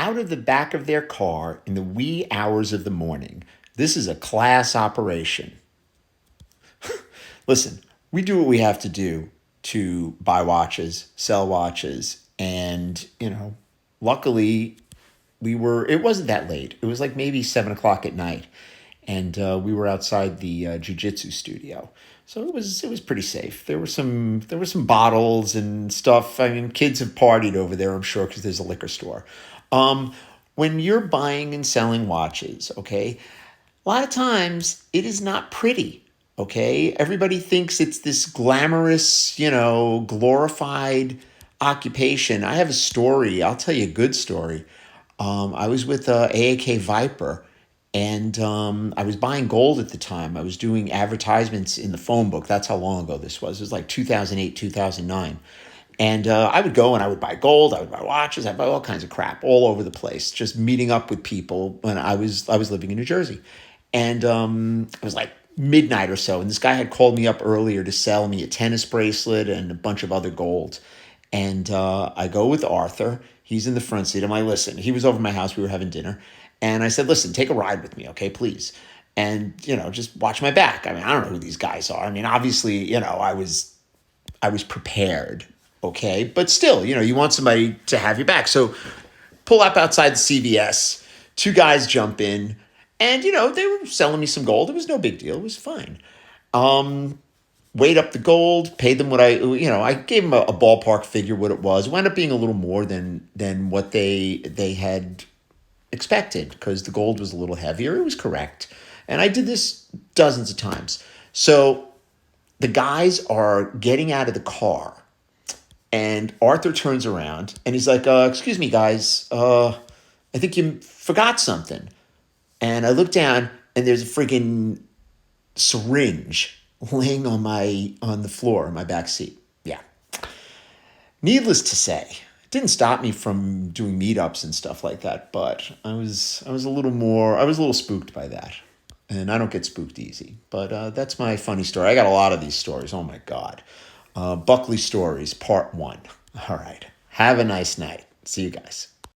out of the back of their car in the wee hours of the morning. This is a class operation. Listen, we do what we have to do to buy watches, sell watches, and, luckily it wasn't that late. It was like maybe 7 o'clock at night. And we were outside the jiu-jitsu studio. So it was pretty safe. There were some bottles and stuff. I mean, kids have partied over there, I'm sure, because there's a liquor store. Um, when you're buying and selling watches, okay, a lot of times it is not pretty. Okay, everybody thinks it's this glamorous, glorified occupation. I have a story. I'll tell you a good story. I was with AAK Viper, and I was buying gold at the time. I was doing advertisements in the phone book. That's how long ago this was. It was like 2008, 2009. And I would go and I would buy gold. I would buy watches. I'd buy all kinds of crap all over the place, just meeting up with people when I was living in New Jersey. And it was like midnight or so. And this guy had called me up earlier to sell me a tennis bracelet and a bunch of other gold. And I go with Arthur. He's in the front seat. I'm like, listen, he was over at my house. We were having dinner. And I said, listen, take a ride with me, okay, please. And, just watch my back. I mean, I don't know who these guys are. I mean, obviously, I was prepared, okay? But still, you want somebody to have your back. So pull up outside the CVS. Two guys jump in. And, they were selling me some gold. It was no big deal. It was fine. Weighed up the gold, paid them what I gave them a ballpark figure what it was. It wound up being a little more than what they had expected because the gold was a little heavier. It was correct. And I did this dozens of times. So the guys are getting out of the car and Arthur turns around and he's like, excuse me, guys, I think you forgot something. And I look down and there's a freaking syringe laying on the floor in my back seat. Yeah. Needless to say, it didn't stop me from doing meetups and stuff like that, but I was a little spooked by that. And I don't get spooked easy. But that's my funny story. I got a lot of these stories. Oh my God. Buckley Stories, Part 1. All right. Have a nice night. See you guys.